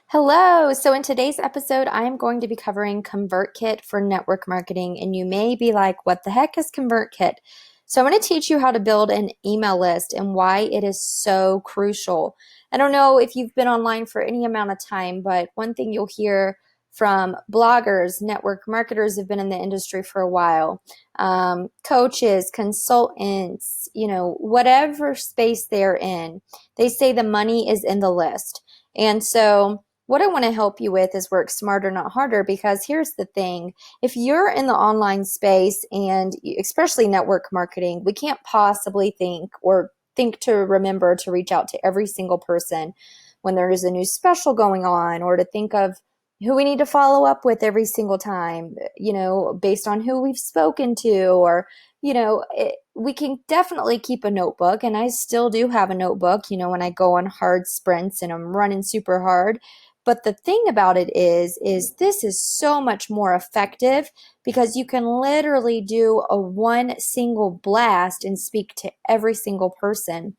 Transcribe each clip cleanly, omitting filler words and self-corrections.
Hello. So in today's episode, I am going to be covering Convertkit for network marketing. And you may be like, what the heck is Convertkit? So I'm going to teach you how to build an email list and why it is so crucial. I don't know if you've been online for any amount of time, but one thing you'll hear from bloggers, network marketers who've been in the industry for a while, coaches, consultants, whatever space they're in, they say the money is in the list. And so what I want to help you with is work smarter, not harder, because here's the thing. If you're in the online space and especially network marketing, we can't possibly think to remember to reach out to every single person when there is a new special going on, or to think of who we need to follow up with every single time, based on who we've spoken to, or, we can definitely keep a notebook. And I still do have a notebook, when I go on hard sprints and I'm running super hard. But the thing about it is this is so much more effective because you can literally do a one single blast and speak to every single person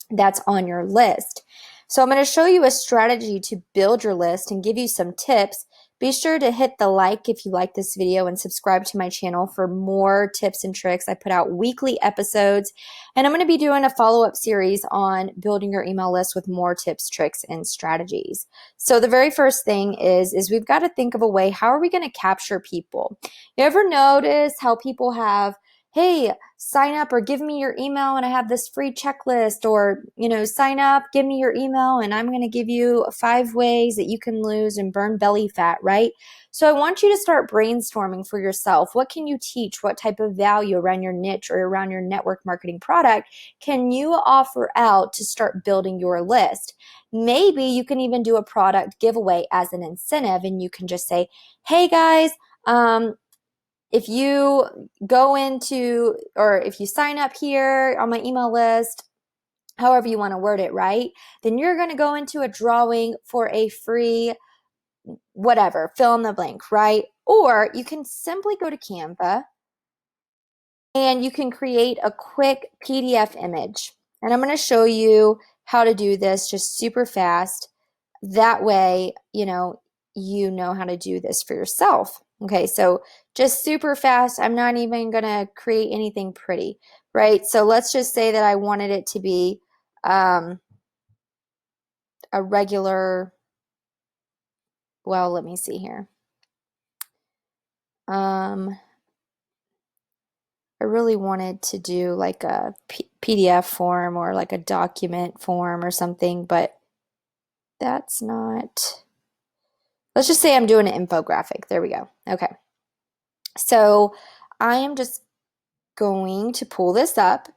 that's on your list. So I'm going to show you a strategy to build your list and give you some tips. Be sure to hit the like if you like this video and subscribe to my channel for more tips and tricks. I put out weekly episodes, and I'm going to be doing a follow-up series on building your email list with more tips, tricks, and strategies. So the very first thing is we've got to think of a way, how are we going to capture people? You ever notice how people have, hey, sign up or give me your email and I have this free checklist, or, sign up, give me your email and I'm going to give you 5 ways that you can lose and burn belly fat, right? So I want you to start brainstorming for yourself. What can you teach? What type of value around your niche or around your network marketing product can you offer out to start building your list? Maybe you can even do a product giveaway as an incentive, and you can just say, hey guys, if you go into, or if you sign up here on my email list, however you want to word it, right? Then you're going to go into a drawing for a free whatever, fill in the blank, right? Or you can simply go to Canva and you can create a quick PDF image. And I'm going to show you how to do this just super fast. That way, you know how to do this for yourself. Okay, so just super fast. I'm not even going to create anything pretty, right? So let's just say that I wanted it to be a regular, well, let me see here. I really wanted to do like a PDF form or like a document form or something, but that's not, let's just say I'm doing an infographic. There we go. Okay. So I am just going to pull this up.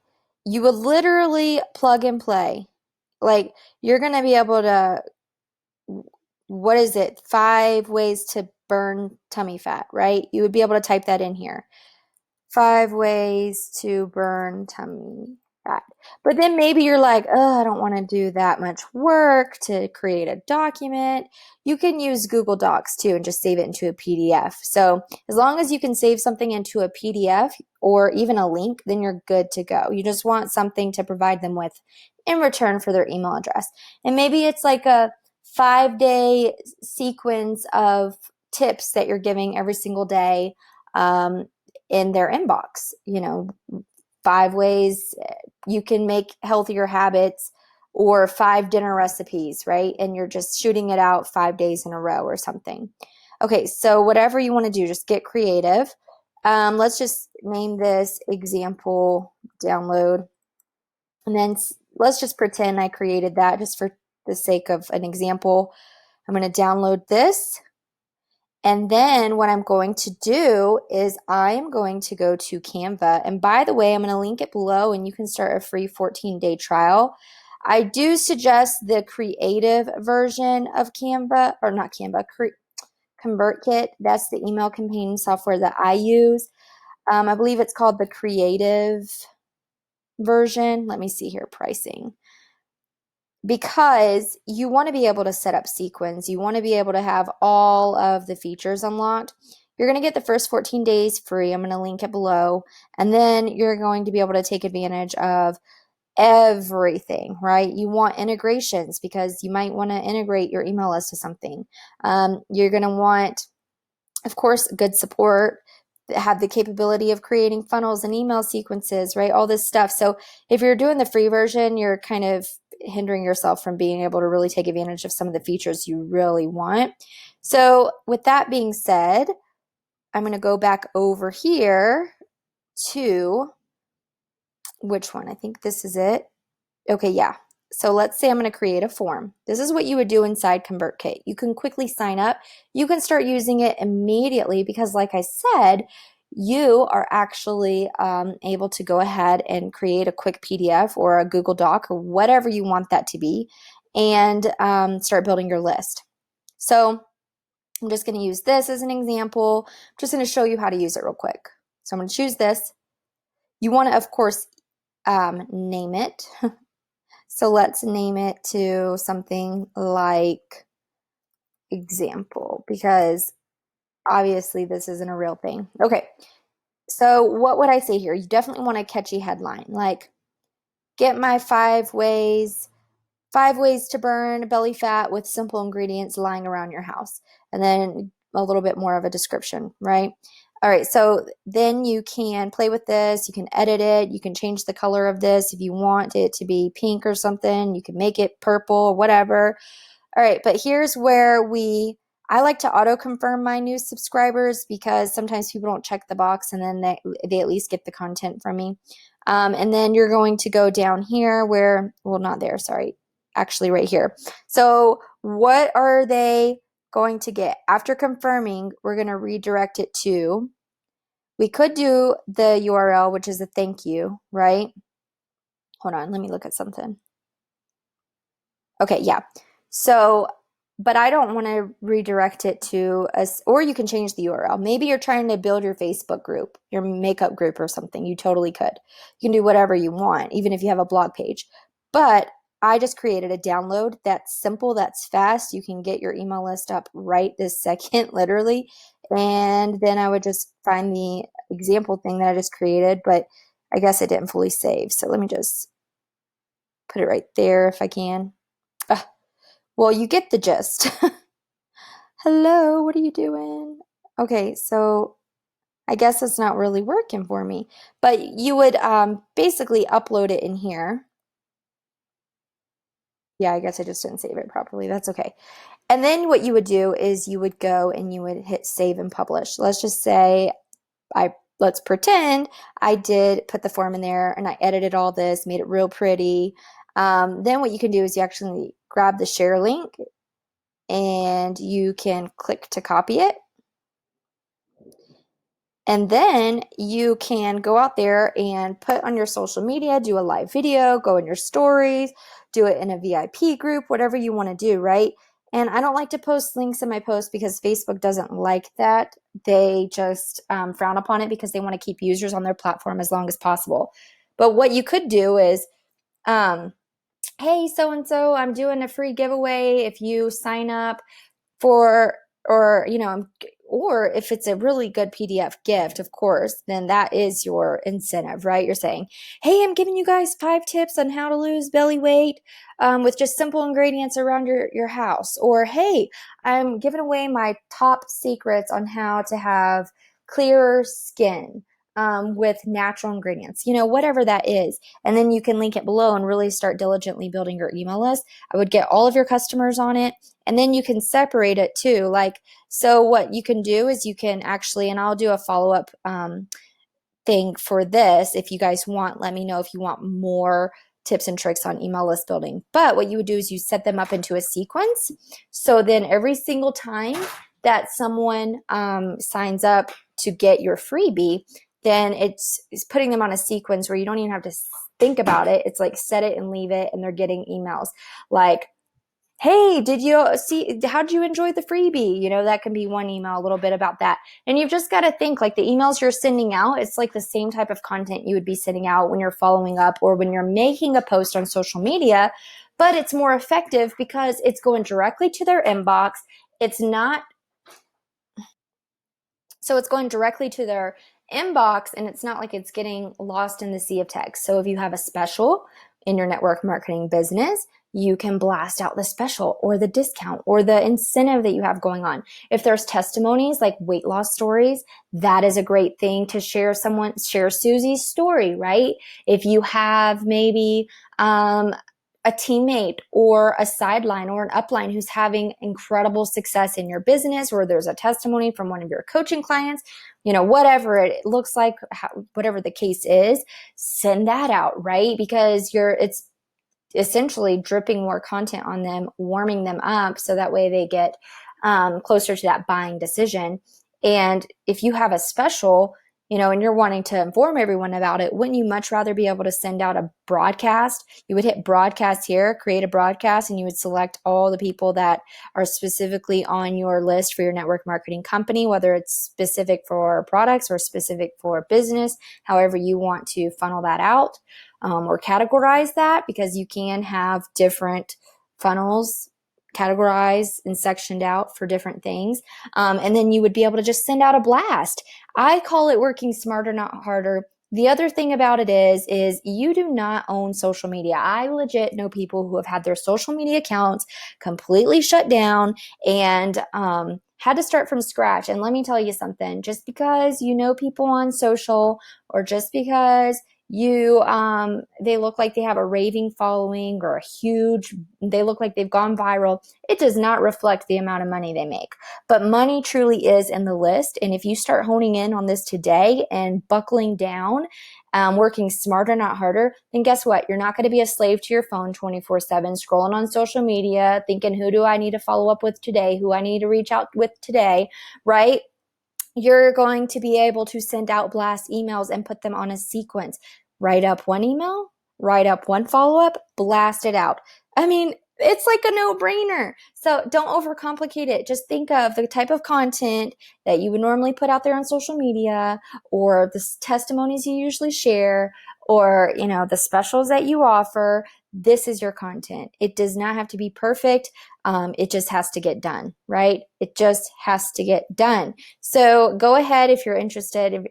You would literally plug and play. Like, you're going to be able to, what is it? 5 ways to burn tummy fat, right? You would be able to type that in here. 5 ways to burn tummy fat. But then maybe you're like, oh, I don't want to do that much work to create a document. You can use Google Docs too and just save it into a PDF. So as long as you can save something into a PDF or even a link, then you're good to go. You just want something to provide them with in return for their email address. And maybe it's like a 5-day sequence of tips that you're giving every single day. In their inbox, 5 ways you can make healthier habits, or 5 dinner recipes, right? And you're just shooting it out 5 days in a row or something. Okay, so whatever you want to do, just get creative. Let's just name this example download. And then let's just pretend I created that just for the sake of an example. I'm going to download this. And then what I'm going to do is I'm going to go to Canva. And by the way, I'm going to link it below and you can start a free 14-day trial. I do suggest the creative version of Canva, or not Canva, Convertkit. That's the email campaign software that I use. I believe it's called the creative version. Let me see here, pricing. Because you want to be able to set up sequence. You want to be able to have all of the features unlocked. You're going to get the first 14 days free. I'm going to link it below. And then you're going to be able to take advantage of everything, right? You want integrations because you might want to integrate your email list to something. You're going to want, of course, good support, have the capability of creating funnels and email sequences, right? All this stuff. So if you're doing the free version, you're kind of hindering yourself from being able to really take advantage of some of the features you really want. So with that being said, I'm going to go back over here to which one? I think this is it. Okay, yeah. So let's say I'm going to create a form. This is what you would do inside Convertkit. You can quickly sign up. You can start using it immediately because, like I said, you are actually able to go ahead and create a quick PDF or a Google Doc or whatever you want that to be and start building your list. So I'm just going to use this as an example. I'm just going to show you how to use it real quick. So I'm going to choose this. You want to, of course, name it. So let's name it to something like example, because obviously this isn't a real thing. Okay, so what would I say here? You definitely want a catchy headline, like get my 5 ways to burn belly fat with simple ingredients lying around your house. And then a little bit more of a description, right? All right, so then you can play with this. You can edit it. You can change the color of this if you want it to be pink or something. You can make it purple or whatever. All right, but here's where I like to auto confirm my new subscribers because sometimes people don't check the box and then they at least get the content from me. And then you're going to go down here where, well, not there, sorry, actually right here. So what are they going to get? After confirming, we're going to redirect it to, we could do the URL, which is a thank you, right? Hold on, let me look at something. Okay, yeah. So, but I don't want to redirect it to us, or you can change the URL. Maybe you're trying to build your Facebook group, your makeup group or something. You totally could. You can do whatever you want, even if you have a blog page. But I just created a download that's simple, that's fast. You can get your email list up right this second, literally. And then I would just find the example thing that I just created, but I guess I didn't fully save. So let me just put it right there if I can. Well, you get the gist. Hello, what are you doing? Okay, so I guess it's not really working for me, but you would basically upload it in here. Yeah, I guess I just didn't save it properly. That's okay. And then what you would do is you would go and you would hit save and publish. Let's just say let's pretend I did put the form in there and I edited all this, made it real pretty. Then what you can do is you actually grab the share link and you can click to copy it. And then you can go out there and put on your social media, do a live video, go in your stories, do it in a VIP group, whatever you want to do, right? And I don't like to post links in my posts because Facebook doesn't like that. They just frown upon it because they want to keep users on their platform as long as possible. But what you could do is, hey, so-and-so, I'm doing a free giveaway if you sign up for, or if it's a really good PDF gift, of course, then that is your incentive, right? You're saying, hey, I'm giving you guys 5 tips on how to lose belly weight with just simple ingredients around your house. Or, hey, I'm giving away my top secrets on how to have clearer skin with natural ingredients, whatever that is. And then you can link it below and really start diligently building your email list. I would get all of your customers on it. And then you can separate it too. Like, so what you can do is you can actually, and I'll do a follow-up thing for this. If you guys want, let me know if you want more tips and tricks on email list building. But what you would do is you set them up into a sequence. So then every single time that someone signs up to get your freebie, then it's putting them on a sequence where you don't even have to think about it. It's like set it and leave it, and they're getting emails like, hey, did you see, how did you enjoy the freebie? That can be one email, a little bit about that. And you've just got to think, like, the emails you're sending out, it's like the same type of content you would be sending out when you're following up or when you're making a post on social media, but it's more effective because it's going directly to their inbox. It's going directly to their inbox, and it's not like it's getting lost in the sea of text. So if you have a special, in your network marketing business, you can blast out the special or the discount or the incentive that you have going on. If there's testimonies like weight loss stories, that is a great thing to share. Share Susie's story, right? If you have maybe a teammate or a sideline or an upline who's having incredible success in your business, or there's a testimony from one of your coaching clients, whatever it looks like, whatever the case is, send that out, right? Because it's essentially dripping more content on them, warming them up so that way they get closer to that buying decision. And if you have a special, and you're wanting to inform everyone about it, wouldn't you much rather be able to send out a broadcast? You would hit broadcast here, create a broadcast, and you would select all the people that are specifically on your list for your network marketing company, whether it's specific for products or specific for business, however you want to funnel that out. Or categorize that, because you can have different funnels categorized and sectioned out for different things. And then you would be able to just send out a blast. I call it working smarter, not harder. The other thing about it is you do not own social media. I legit know people who have had their social media accounts completely shut down and had to start from scratch. And let me tell you something, just because you know people on social, or just because they look like they have a raving following or they look like they've gone viral, it does not reflect the amount of money they make. But money truly is in the list. And if you start honing in on this today and buckling down, working smarter, not harder, then guess what? You're not going to be a slave to your phone 24/7, scrolling on social media, thinking, who do I need to follow up with today? Who I need to reach out with today, right? You're going to be able to send out blast emails and put them on a sequence. Write up one email, write up one follow-up, blast it out. I mean, it's like a no-brainer. So don't overcomplicate it. Just think of the type of content that you would normally put out there on social media, or the testimonies you usually share, or the specials that you offer. This is your content. It does not have to be perfect. It just has to get done, right? It just has to get done. So go ahead if you're interested.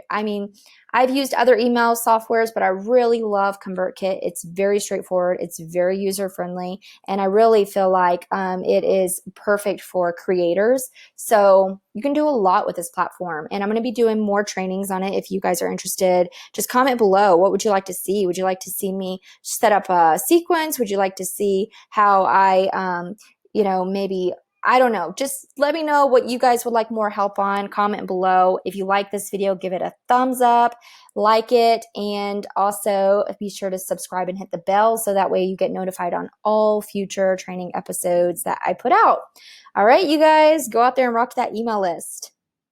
I've used other email softwares, but I really love Convertkit. It's very straightforward. It's very user-friendly. And I really feel like it is perfect for creators. So you can do a lot with this platform. And I'm going to be doing more trainings on it. If you guys are interested, just comment below. What would you like to see? Would you like to see me set up a sequence? Would you like to see how I, maybe, I don't know. Just let me know what you guys would like more help on. Comment below. If you like this video, give it a thumbs up, like it, and also be sure to subscribe and hit the bell so that way you get notified on all future training episodes that I put out. All right, you guys, go out there and rock that email list.